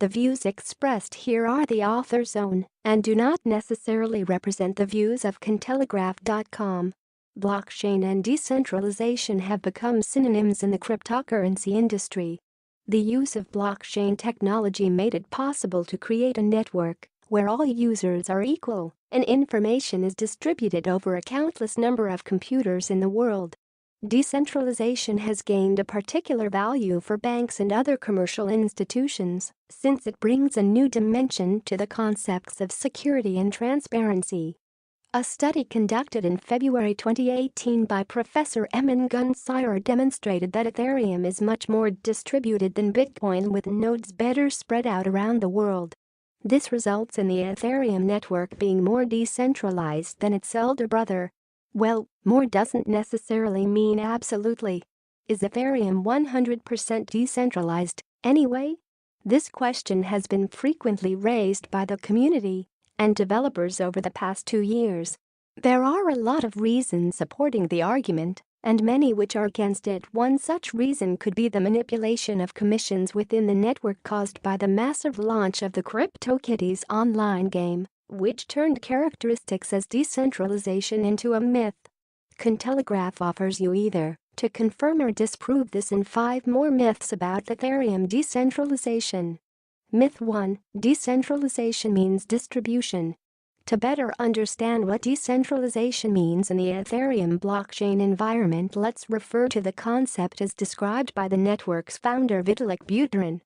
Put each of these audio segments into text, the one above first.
The views expressed here are the author's own and do not necessarily represent the views of Cointelegraph.com. Blockchain and decentralization have become synonyms in the cryptocurrency industry. The use of blockchain technology made it possible to create a network where all users are equal and information is distributed over a countless number of computers in the world. Decentralization has gained a particular value for banks and other commercial institutions since it brings a new dimension to the concepts of security and transparency. A study conducted in February 2018 by Professor Emin Gün Sirer demonstrated that Ethereum is much more distributed than Bitcoin, with nodes better spread out around the world. This results in the Ethereum network being more decentralized than its elder brother. Well, more doesn't necessarily mean absolutely. Is Ethereum 100% decentralized, anyway? This question has been frequently raised by the community and developers over the past 2 years. There are a lot of reasons supporting the argument, and many which are against it. One such reason could be the manipulation of commissions within the network caused by the massive launch of the CryptoKitties online game, which turned characteristics as decentralization into a myth. Cointelegraph offers you either to confirm or disprove this in 5 more myths about Ethereum decentralization. Myth 1: decentralization means distribution. To better understand what decentralization means in the Ethereum blockchain environment, let's refer to the concept as described by the network's founder Vitalik Buterin.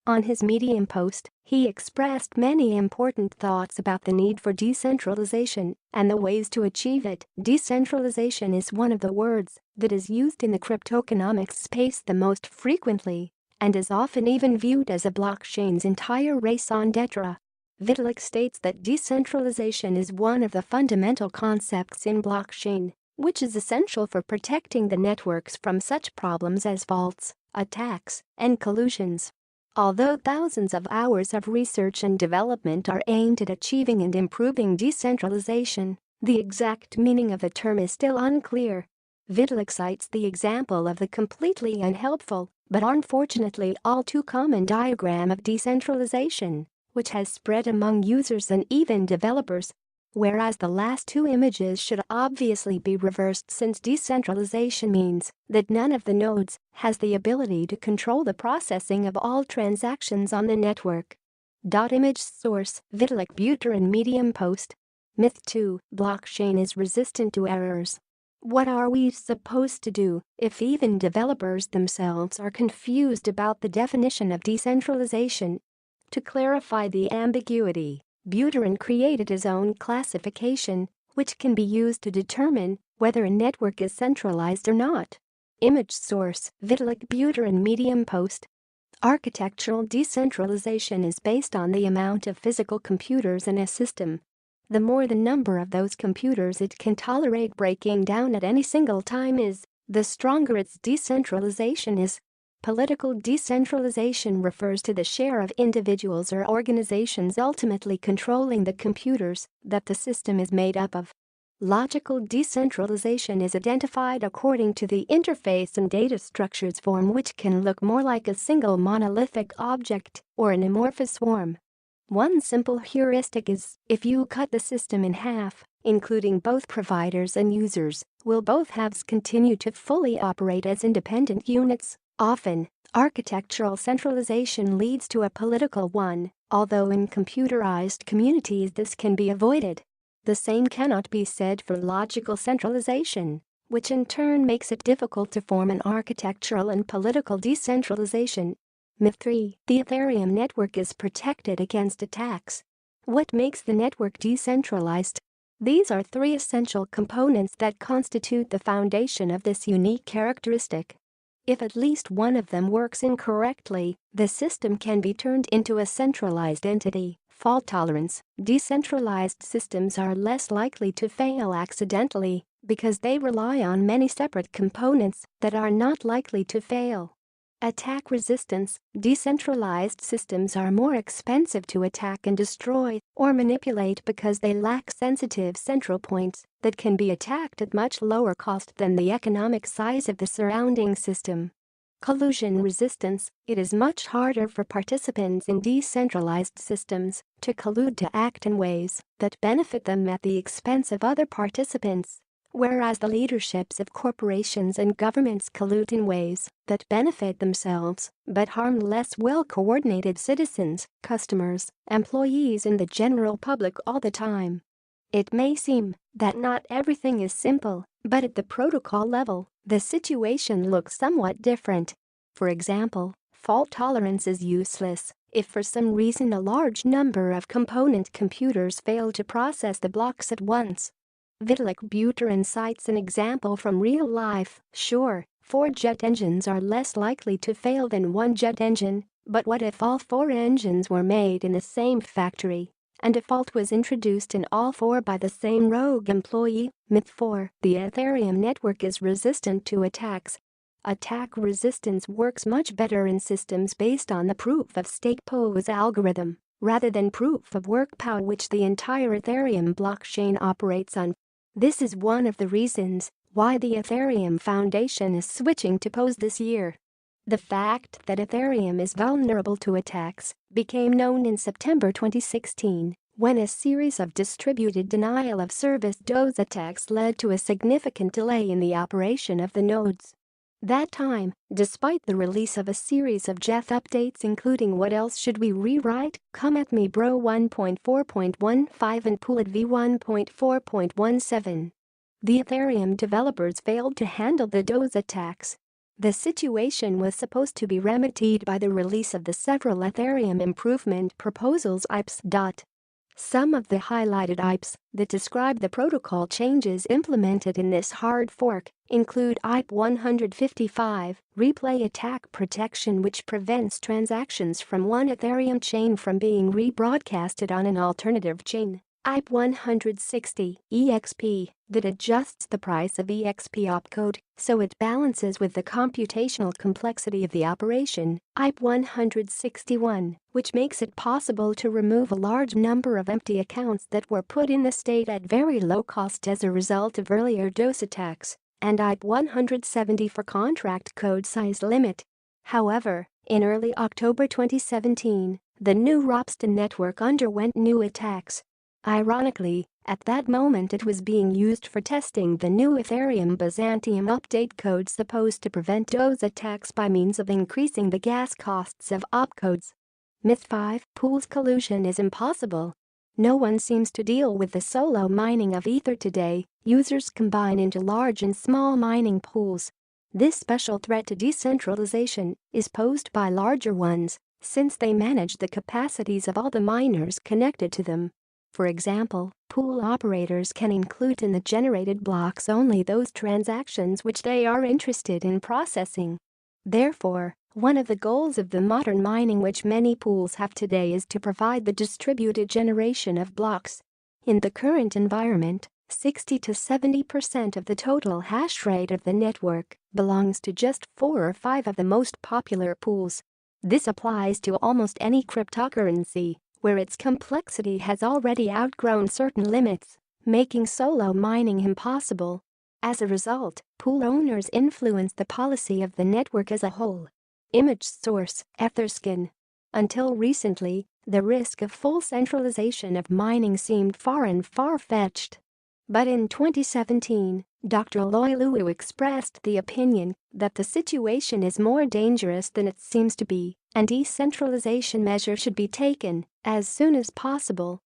On his Medium post, he expressed many important thoughts about the need for decentralization and the ways to achieve it. Decentralization is one of the words that is used in the cryptoeconomics space the most frequently and is often even viewed as a blockchain's entire raison d'etre. Vitalik states that decentralization is one of the fundamental concepts in blockchain, which is essential for protecting the networks from such problems as faults, attacks, and collusions. Although thousands of hours of research and development are aimed at achieving and improving decentralization, the exact meaning of the term is still unclear. Vitalik cites the example of the completely unhelpful, but unfortunately all too common diagram of decentralization, which has spread among users and even developers. Whereas the last 2 images should obviously be reversed, since decentralization means that none of the nodes has the ability to control the processing of all transactions on the network. Image source: Vitalik Buterin, Medium post. Myth 2: blockchain is resistant to errors. What are we supposed to do if even developers themselves are confused about the definition of decentralization? To clarify the ambiguity, Buterin created his own classification, which can be used to determine whether a network is centralized or not. Image source: Vitalik Buterin, Medium post. Architectural decentralization is based on the amount of physical computers in a system. The more the number of those computers it can tolerate breaking down at any single time is, the stronger its decentralization is. Political decentralization refers to the share of individuals or organizations ultimately controlling the computers that the system is made up of. Logical decentralization is identified according to the interface and data structures form, which can look more like a single monolithic object or an amorphous swarm. One simple heuristic is, if you cut the system in half, including both providers and users, will both halves continue to fully operate as independent units? Often, architectural centralization leads to a political one, although in computerized communities this can be avoided. The same cannot be said for logical centralization, which in turn makes it difficult to form an architectural and political decentralization. Myth 3: the Ethereum network is protected against attacks. What makes the network decentralized? These are 3 essential components that constitute the foundation of this unique characteristic. If at least one of them works incorrectly, the system can be turned into a centralized entity. Fault tolerance: decentralized systems are less likely to fail accidentally because they rely on many separate components that are not likely to fail. Attack resistance: decentralized systems are more expensive to attack and destroy or manipulate because they lack sensitive central points that can be attacked at much lower cost than the economic size of the surrounding system. Collusion resistance. It is much harder for participants in decentralized systems to collude to act in ways that benefit them at the expense of other participants, whereas the leaderships of corporations and governments collude in ways that benefit themselves but harm less well-coordinated citizens, customers, employees and the general public all the time. It may seem that not everything is simple, but at the protocol level, the situation looks somewhat different. For example, fault tolerance is useless if for some reason a large number of component computers fail to process the blocks at once. Vitalik Buterin cites an example from real life. Sure, 4 jet engines are less likely to fail than 1 jet engine, but what if all 4 engines were made in the same factory? And a fault was introduced in all 4 by the same rogue employee. Myth 4. The Ethereum network is resistant to attacks. Attack resistance works much better in systems based on the proof-of-stake POS algorithm, rather than proof-of-work POW, which the entire Ethereum blockchain operates on. This is one of the reasons why the Ethereum Foundation is switching to POS this year. The fact that Ethereum is vulnerable to attacks became known in September 2016 when a series of distributed denial-of-service DOS attacks led to a significant delay in the operation of the nodes. That time, despite the release of a series of Jeth updates including What Else Should We Rewrite, Come At Me Bro 1.4.15 and Poolit v1.4.17, the Ethereum developers failed to handle the DOS attacks. The situation was supposed to be remedied by the release of the several Ethereum improvement proposals (IPs). Some of the highlighted IPs that describe the protocol changes implemented in this hard fork include IP 155, Replay Attack Protection, which prevents transactions from one Ethereum chain from being rebroadcasted on an alternative chain. IP 160, EXP, that adjusts the price of EXP opcode so it balances with the computational complexity of the operation. IP 161, which makes it possible to remove a large number of empty accounts that were put in the state at very low cost as a result of earlier DOS attacks, and IP 170 for contract code size limit. However, in early October 2017, the new Ropsten network underwent new attacks. Ironically, at that moment it was being used for testing the new Ethereum Byzantium update code supposed to prevent DOS attacks by means of increasing the gas costs of opcodes. Myth 5. Pools collusion is impossible. No one seems to deal with the solo mining of Ether today. Users combine into large and small mining pools. This special threat to decentralization is posed by larger ones, since they manage the capacities of all the miners connected to them. For example, pool operators can include in the generated blocks only those transactions which they are interested in processing. Therefore, one of the goals of the modern mining which many pools have today is to provide the distributed generation of blocks. In the current environment, 60 to 70% of the total hash rate of the network belongs to just 4 or 5 of the most popular pools. This applies to almost any cryptocurrency where its complexity has already outgrown certain limits, making solo mining impossible. As a result, pool owners influence the policy of the network as a whole. Image source: Etherscan. Until recently, the risk of full centralization of mining seemed far-fetched. But in 2017, Dr. Loy Luo expressed the opinion that the situation is more dangerous than it seems to be, and decentralization measures should be taken as soon as possible.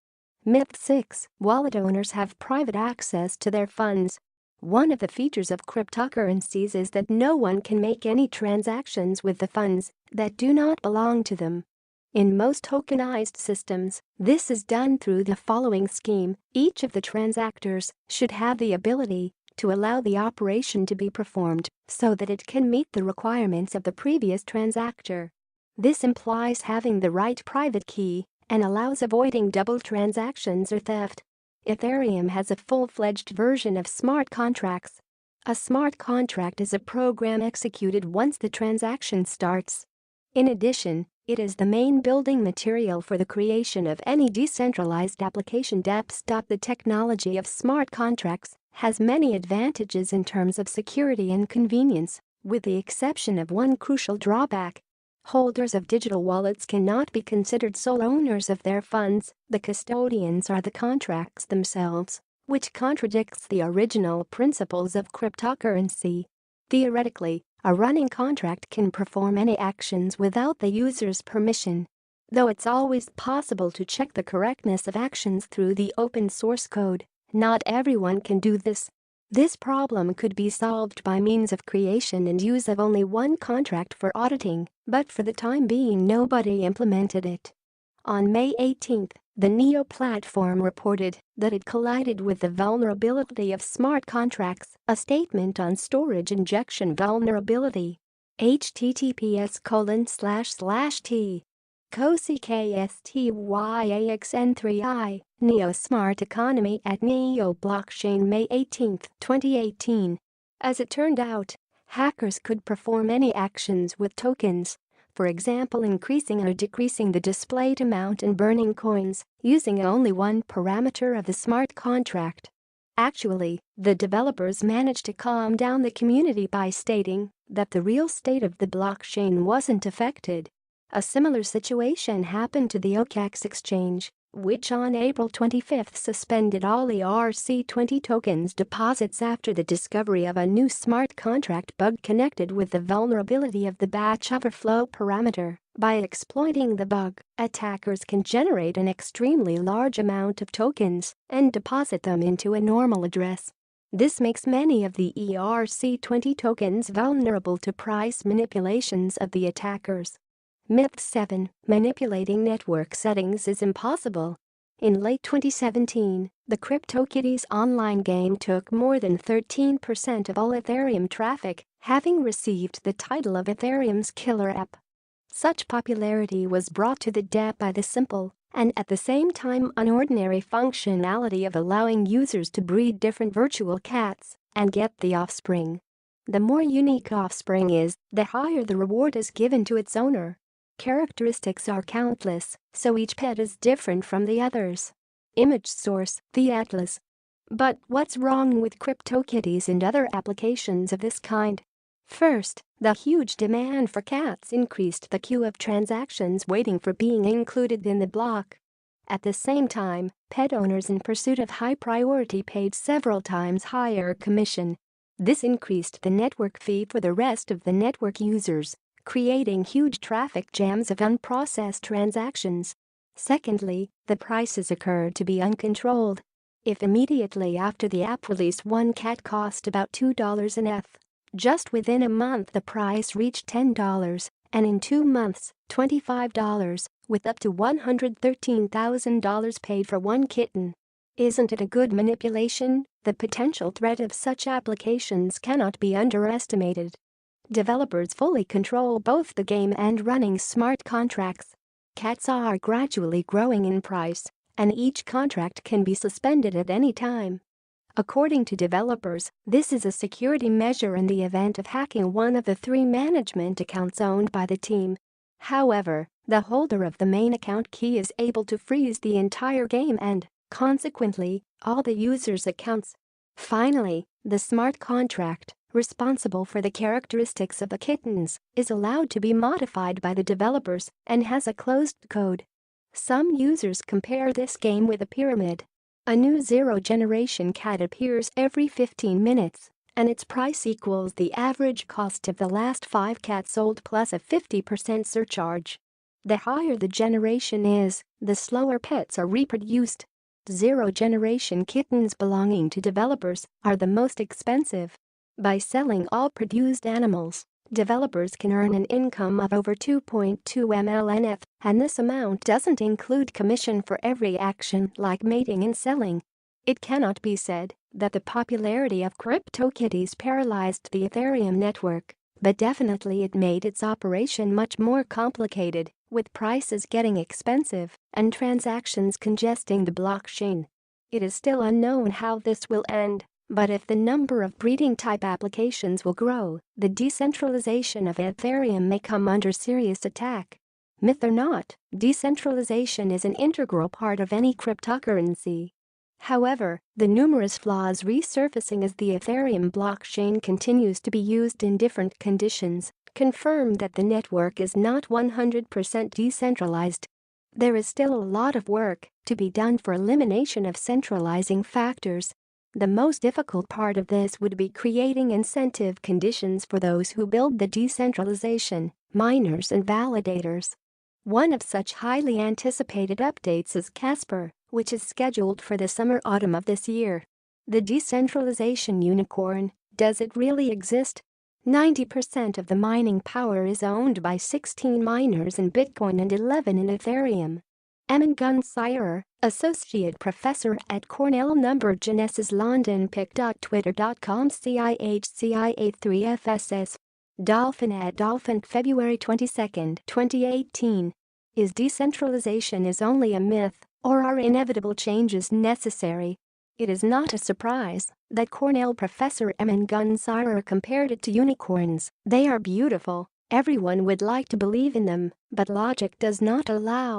Myth 6. Wallet owners have private access to their funds. One of the features of cryptocurrencies is that no one can make any transactions with the funds that do not belong to them. In most tokenized systems, this is done through the following scheme. Each of the transactors should have the ability to allow the operation to be performed so that it can meet the requirements of the previous transactor. This implies having the right private key and allows avoiding double transactions or theft. Ethereum has a full-fledged version of smart contracts. A smart contract is a program executed once the transaction starts. In addition, it is the main building material for the creation of any decentralized application. The technology of smart contracts has many advantages in terms of security and convenience, with the exception of one crucial drawback. Holders of digital wallets cannot be considered sole owners of their funds. The custodians are the contracts themselves, which contradicts the original principles of cryptocurrency. Theoretically, a running contract can perform any actions without the user's permission. Though it's always possible to check the correctness of actions through the open source code, not everyone can do this. This problem could be solved by means of creation and use of only one contract for auditing, but for the time being nobody implemented it. On May 18, the NEO platform reported that it collided with the vulnerability of smart contracts, a statement on storage injection vulnerability. https://t COSIKSTYAXN3I, NEO Smart Economy at NEO Blockchain May 18, 2018. As it turned out, hackers could perform any actions with tokens, for example increasing or decreasing the displayed amount and burning coins, using only one parameter of the smart contract. Actually, the developers managed to calm down the community by stating that the real state of the blockchain wasn't affected. A similar situation happened to the OKX exchange, which on April 25 suspended all ERC20 tokens deposits after the discovery of a new smart contract bug connected with the vulnerability of the batch overflow parameter. By exploiting the bug, attackers can generate an extremely large amount of tokens and deposit them into a normal address. This makes many of the ERC20 tokens vulnerable to price manipulations of the attackers. Myth 7. Manipulating network settings is impossible. In late 2017, the CryptoKitties online game took more than 13% of all Ethereum traffic, having received the title of Ethereum's killer app. Such popularity was brought to the DApp by the simple, and at the same time unordinary functionality of allowing users to breed different virtual cats and get the offspring. The more unique offspring is, the higher the reward is given to its owner. Characteristics are countless, so each pet is different from the others. Image source: the Atlas. But what's wrong with CryptoKitties and other applications of this kind? First, the huge demand for cats increased the queue of transactions waiting for being included in the block. At the same time, pet owners in pursuit of high priority paid several times higher commission. This increased the network fee for the rest of the network users, creating huge traffic jams of unprocessed transactions. Secondly, the prices occurred to be uncontrolled. If immediately after the app release one cat cost about $2 an ETH, just within a month the price reached $10, and in 2 months, $25, with up to $113,000 paid for one kitten. Isn't it a good manipulation? The potential threat of such applications cannot be underestimated. Developers fully control both the game and running smart contracts. Cats are gradually growing in price, and each contract can be suspended at any time. According to developers, this is a security measure in the event of hacking one of the 3 management accounts owned by the team. However, the holder of the main account key is able to freeze the entire game and, consequently, all the users' accounts. Finally, the smart contract, responsible for the characteristics of the kittens, is allowed to be modified by the developers and has a closed code. Some users compare this game with a pyramid. A new zero-generation cat appears every 15 minutes, and its price equals the average cost of the last 5 cats sold plus a 50% surcharge. The higher the generation is, the slower pets are reproduced. Zero-generation kittens belonging to developers are the most expensive. By selling all produced animals, developers can earn an income of over 2.2 MLNF, and this amount doesn't include commission for every action like mating and selling. It cannot be said that the popularity of CryptoKitties paralyzed the Ethereum network, but definitely it made its operation much more complicated, with prices getting expensive and transactions congesting the blockchain. It is still unknown how this will end. But if the number of breeding-type applications will grow, the decentralization of Ethereum may come under serious attack. Myth or not, decentralization is an integral part of any cryptocurrency. However, the numerous flaws resurfacing as the Ethereum blockchain continues to be used in different conditions confirm that the network is not 100% decentralized. There is still a lot of work to be done for elimination of centralizing factors. The most difficult part of this would be creating incentive conditions for those who build the decentralization, miners and validators. One of such highly anticipated updates is Casper, which is scheduled for the summer-autumn of this year. The decentralization unicorn, does it really exist? 90% of the mining power is owned by 16 miners in Bitcoin and 11 in Ethereum. Emin Gün Sirer, Associate Professor at Cornell Genesis London pic.twitter.com CIHCIA3FSS. Dolphin at Dolphin February 22, 2018. Is decentralization is only a myth, or are inevitable changes necessary? It is not a surprise that Cornell Professor Emin Gün Sirer compared it to unicorns. They are beautiful, everyone would like to believe in them, but logic does not allow